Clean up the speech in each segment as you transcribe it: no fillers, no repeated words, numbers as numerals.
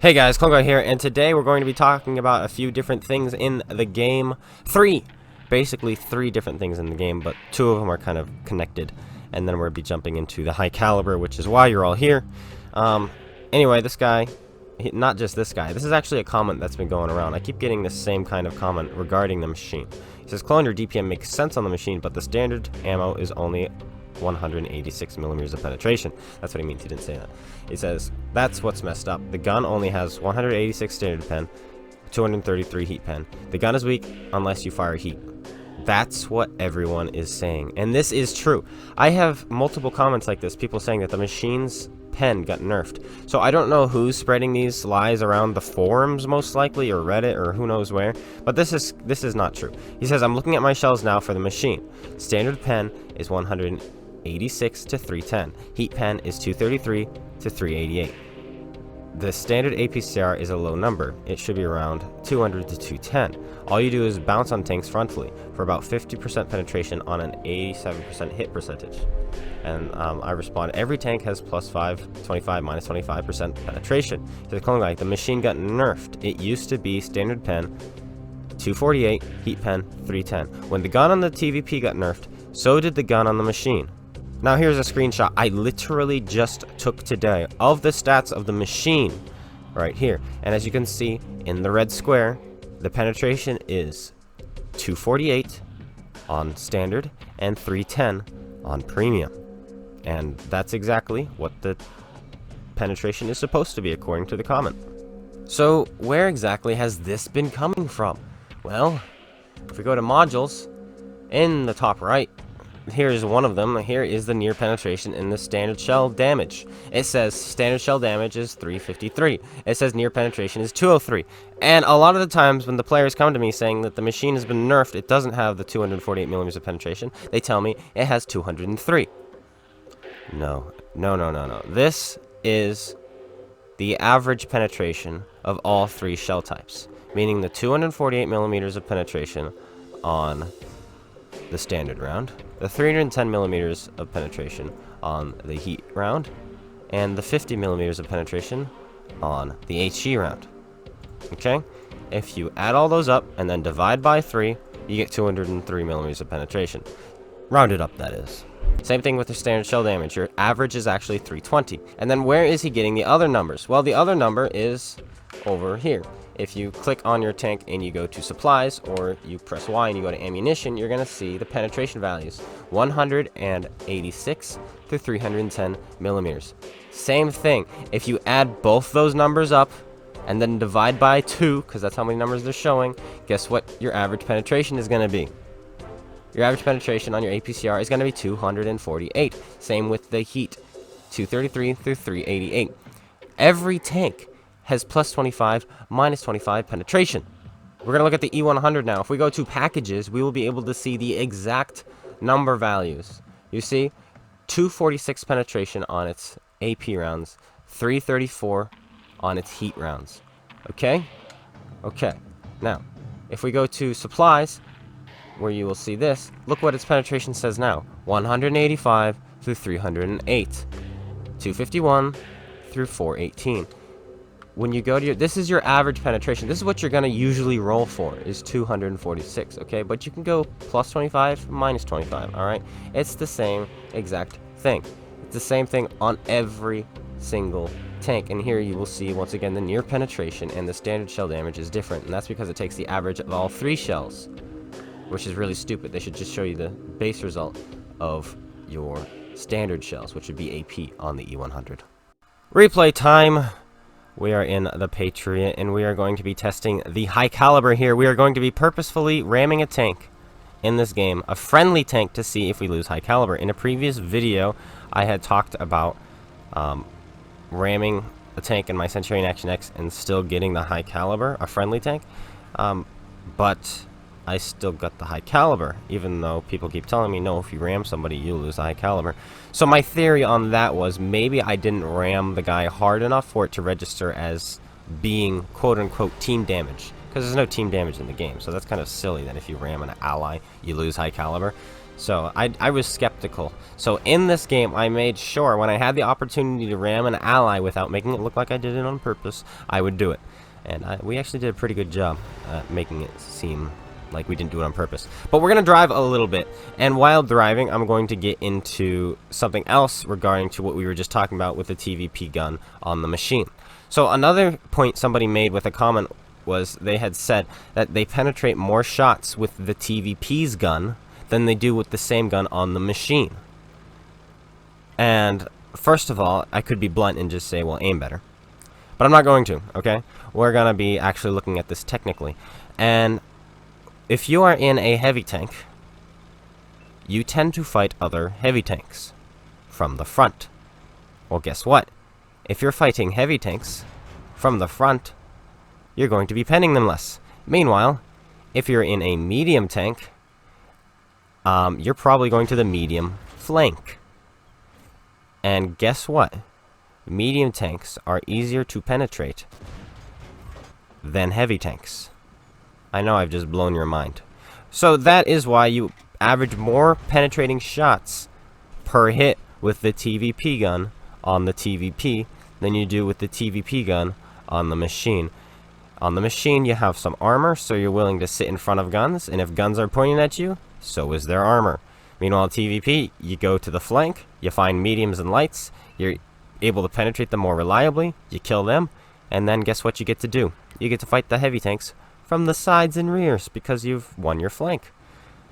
Hey guys, Clone here, and today we're going to be talking about a few different things in the game. Basically three different things in the game, but two of them are kind of connected. And then we'll be jumping into the high caliber, which is why you're all here. Anyway, this guy, not just this guy, this is actually a comment that's been going around. I keep getting this same kind of comment regarding the machine. He says, Clone, your DPM makes sense on the machine, but the standard ammo is only 186 millimeters of penetration. That's what he means. He didn't say that. He says that's what's messed up. The gun only has 186 standard pen, 233 heat pen. The gun is weak unless you fire heat. That's what everyone is saying, and this is true. I have multiple comments like this, people saying that the machine's pen got nerfed. So I don't know who's spreading these lies around the forums, most likely, or Reddit, or who knows where, but this is not true. He says, I'm looking at my shells now for the machine. Standard pen is 186 to 310. Heat pen is 233 to 388. The standard APCR is a low number. It should be around 200 to 210. All you do is bounce on tanks frontally for about 50% penetration on an 87% hit percentage. And I respond, every tank has plus 5, 25, minus 25% penetration. To the clone guy, the machine got nerfed. It used to be standard pen 248, heat pen 310. When the gun on the TVP got nerfed, so did the gun on the machine. Now here's a screenshot I literally just took today of the stats of the machine right here. And as you can see in the red square, the penetration is 248 on standard and 310 on premium. And that's exactly what the penetration is supposed to be according to the comment. So where exactly has this been coming from? Well, if we go to modules, in the top right, here's one of them. Here is the near penetration in the standard shell damage. It says standard shell damage is 353. It says near penetration is 203. And a lot of the times when the players come to me saying that the machine has been nerfed, it doesn't have the 248 millimeters of penetration. They tell me it has 203. No. This is the average penetration of all three shell types, meaning the 248 millimeters of penetration on the standard round, the 310 millimeters of penetration on the heat round, and the 50 millimeters of penetration on the HE round. Okay? If you add all those up and then divide by 3, you get 203 millimeters of penetration. Rounded up, that is. Same thing with the standard shell damage. Your average is actually 320. And then where is he getting the other numbers? Well, the other number is over here. If you click on your tank and you go to supplies, or you press Y and you go to ammunition, you're going to see the penetration values. 186 to 310 millimeters. Same thing. If you add both those numbers up and then divide by 2, because that's how many numbers they're showing, guess what your average penetration is going to be? Your average penetration on your APCR is going to be 248. Same with the heat, 233 through 388. Every tank has plus 25, minus 25 penetration. We're going to look at the E100 now. If we go to packages, we will be able to see the exact number values. You see, 246 penetration on its AP rounds, 334 on its heat rounds. Okay? Okay. Now, if we go to supplies, where you will see this, look what its penetration says now. 185 through 308. 251 through 418. When you go to your, this is your average penetration. This is what you're going to usually roll for, is 246, okay? But you can go plus 25, minus 25, all right? It's the same exact thing. It's the same thing on every single tank. And here you will see, once again, the near penetration and the standard shell damage is different. And that's because it takes the average of all three shells, which is really stupid. They should just show you the base result of your standard shells, which would be AP on the E100. Replay time. We are in the Patriot, and we are going to be testing the high caliber here. We are going to be purposefully ramming a tank in this game, a friendly tank, to see if we lose high caliber. In a previous video, I had talked about ramming a tank in my Centurion Action X and still getting the high caliber, a friendly tank, but I still got the high caliber, even though people keep telling me, no, if you ram somebody, you lose the high caliber. So my theory on that was maybe I didn't ram the guy hard enough for it to register as being quote-unquote team damage, because there's no team damage in the game. So that's kind of silly that if you ram an ally, you lose high caliber. So I was skeptical. So in this game, I made sure when I had the opportunity to ram an ally without making it look like I did it on purpose, I would do it. And we actually did a pretty good job at making it seem like we didn't do it on purpose. But we're going to drive a little bit. And while driving, I'm going to get into something else regarding to what we were just talking about with the TVP gun on the machine. So another point somebody made with a comment was they had said that they penetrate more shots with the TVP's gun than they do with the same gun on the machine. And first of all, I could be blunt and just say, well, aim better. But I'm not going to, okay? We're going to be actually looking at this technically. And if you are in a heavy tank, you tend to fight other heavy tanks from the front. Well, guess what? If you're fighting heavy tanks from the front, you're going to be penning them less. Meanwhile, if you're in a medium tank, you're probably going to the medium flank. And guess what? Medium tanks are easier to penetrate than heavy tanks. I know I've just blown your mind. So that is why you average more penetrating shots per hit with the TVP gun on the TVP than you do with the TVP gun on the machine. On the machine, you have some armor, so you're willing to sit in front of guns, and if guns are pointing at you, so is their armor. Meanwhile, TVP, you go to the flank, you find mediums and lights, you're able to penetrate them more reliably, you kill them, and then guess what you get to do? You get to fight the heavy tanks from the sides and rears because you've won your flank.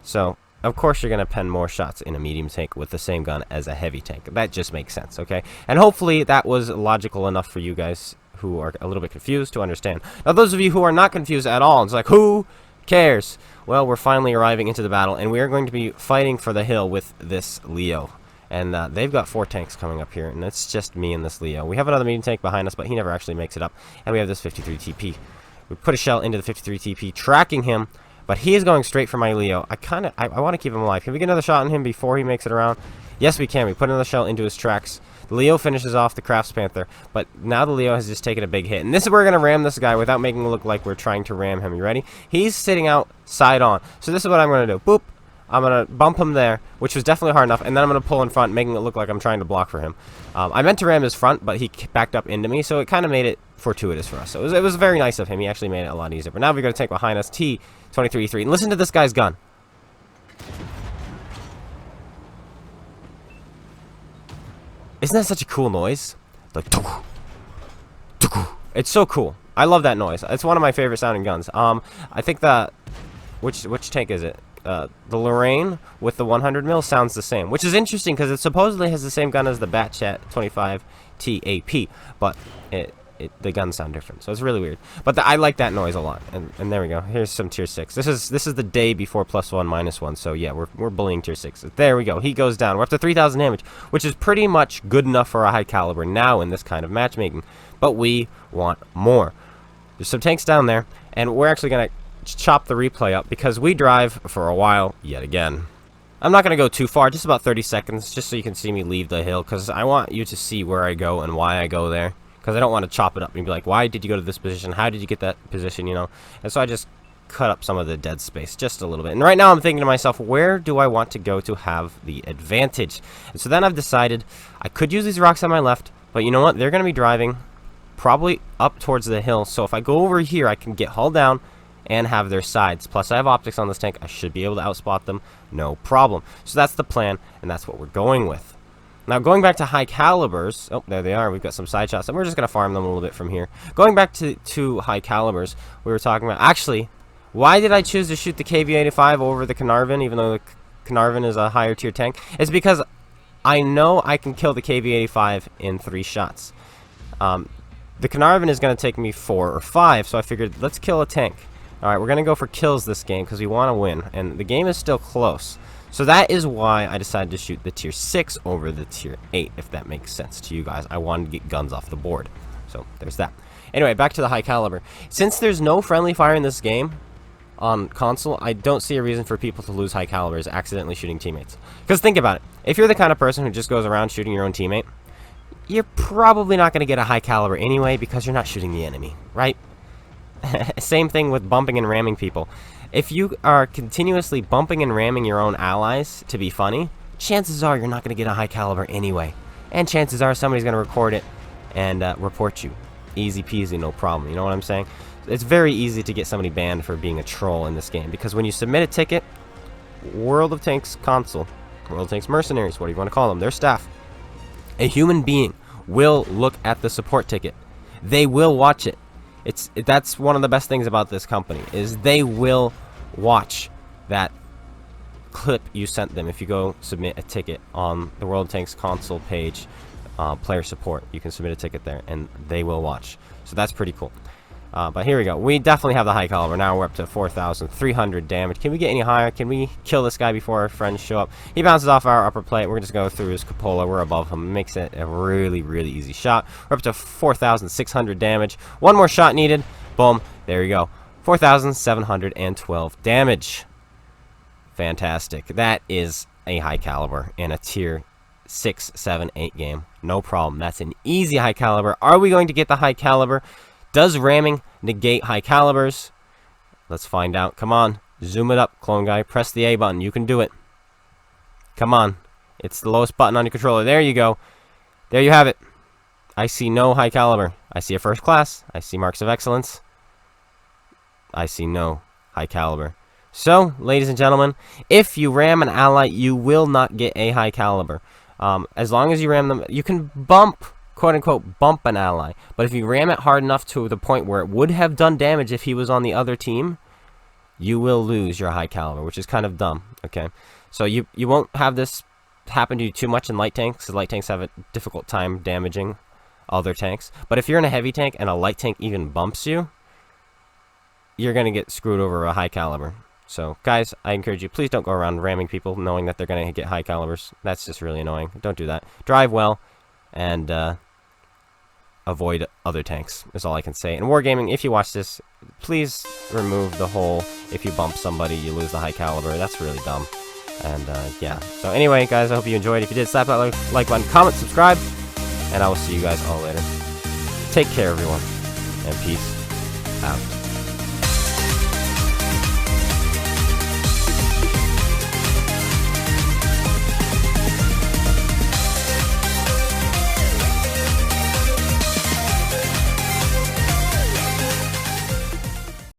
So, of course you're going to pen more shots in a medium tank with the same gun as a heavy tank. That just makes sense, okay? And hopefully that was logical enough for you guys who are a little bit confused to understand. Now, those of you who are not confused at all, it's like, who cares? Well, we're finally arriving into the battle, and we are going to be fighting for the hill with this Leo. And they've got 4 tanks coming up here, and it's just me and this Leo. We have another medium tank behind us, but he never actually makes it up. And we have this 53 TP. We put a shell into the 53 TP, tracking him, but he is going straight for my Leo. I want to keep him alive. Can we get another shot on him before he makes it around? Yes, we can. We put another shell into his tracks. The Leo finishes off the Crafts Panther, but now the Leo has just taken a big hit. And this is where we're going to ram this guy without making it look like we're trying to ram him. You ready? He's sitting out side on. So this is what I'm going to do. Boop. I'm going to bump him there, which was definitely hard enough, and then I'm going to pull in front, making it look like I'm trying to block for him. I meant to ram his front, but he backed up into me, so it kind of made it fortuitous for us. So it was very nice of him. He actually made it a lot easier. But now we're going to take behind us T-23E3, and listen to this guy's gun. Isn't that such a cool noise? Like, it's so cool. I love that noise. It's one of my favorite sounding guns. I think that which tank is it? The Lorraine with the 100 mil sounds the same, which is interesting because it supposedly has the same gun as the Batchat 25 TAP, but the guns sound different, so it's really weird. But I like that noise a lot. And there we go. Here's some tier 6. This is the day before +1 -1. So yeah, we're bullying tier 6. There we go. He goes down. We're up to 3,000 damage, which is pretty much good enough for a high caliber now in this kind of matchmaking. But we want more. There's some tanks down there, and we're actually gonna chop the replay up because we drive for a while yet again. I'm not going to go too far, just about 30 seconds, just so you can see me leave the hill, because I want you to see where I go and why I go there, because I don't want to chop it up and be like, why did you go to this position, how did you get that position, you know? And so I just cut up some of the dead space just a little bit. And right now I'm thinking to myself, where do I want to go to have the advantage? And so then I've decided I could use these rocks on my left, but you know what, they're going to be driving probably up towards the hill, so if I go over here I can get hull down and have their sides. Plus I have optics on this tank. I should be able to outspot them, no problem. So that's the plan, and that's what we're going with. Now going back to high calibers, oh, there they are. We've got some side shots, and we're just going to farm them a little bit from here. Going back to high calibers, we were talking about, actually, why did I choose to shoot the KV-85 over the Carnarvon, even though the Carnarvon is a higher tier tank? It's because I know I can kill the KV-85 in 3 shots. The Carnarvon is going to take me 4 or 5, so I figured, let's kill a tank. Alright, we're going to go for kills this game because we want to win, and the game is still close. So that is why I decided to shoot the tier 6 over the tier 8, if that makes sense to you guys. I wanted to get guns off the board. So there's that. Anyway, back to the high caliber. Since there's no friendly fire in this game on console, I don't see a reason for people to lose high calibers accidentally shooting teammates. Because think about it. If you're the kind of person who just goes around shooting your own teammate, you're probably not going to get a high caliber anyway because you're not shooting the enemy, right? Same thing with bumping and ramming people. If you are continuously bumping and ramming your own allies to be funny, chances are you're not going to get a high caliber anyway. And chances are somebody's going to record it and report you. Easy peasy, no problem. You know what I'm saying? It's very easy to get somebody banned for being a troll in this game, because when you submit a ticket, World of Tanks console, World of Tanks Mercenaries, what do you want to call them, their staff, a human being will look at the support ticket. They will watch it. That's one of the best things about this company, is they will watch that clip you sent them. If you go submit a ticket on the World of Tanks console page, player support, you can submit a ticket there and they will watch. So that's pretty cool. But here we go. We definitely have the high caliber. Now we're up to 4,300 damage. Can we get any higher? Can we kill this guy before our friends show up? He bounces off our upper plate. We're just going to go through his cupola. We're above him. Makes it a really, really easy shot. We're up to 4,600 damage. One more shot needed. Boom. There you go. 4,712 damage. Fantastic. That is a high caliber in a tier 6, 7, 8 game. No problem. That's an easy high caliber. Are we going to get the high caliber? Does ramming negate high calibers? Let's find out. Come on. Zoom it up, clone guy. Press the A button. You can do it. Come on. It's the lowest button on your controller. There you go. There you have it. I see no high caliber. I see a first class. I see marks of excellence. I see no high caliber. So, ladies and gentlemen, if you ram an ally, you will not get a high caliber. As long as you ram them, you can bump, quote-unquote, bump an ally. But if you ram it hard enough to the point where it would have done damage if he was on the other team, you will lose your high caliber, which is kind of dumb, okay? So you won't have this happen to you too much in light tanks, because light tanks have a difficult time damaging other tanks. But if you're in a heavy tank and a light tank even bumps you, you're going to get screwed over a high caliber. So, guys, I encourage you, please don't go around ramming people knowing that they're going to get high calibers. That's just really annoying. Don't do that. Drive well, and avoid other tanks, is all I can say. And Wargaming, if you watch this, please remove the whole, if you bump somebody, you lose the high caliber. That's really dumb. And, yeah. So, anyway, guys, I hope you enjoyed. If you did, slap that like button, comment, subscribe, and I will see you guys all later. Take care, everyone, and peace out.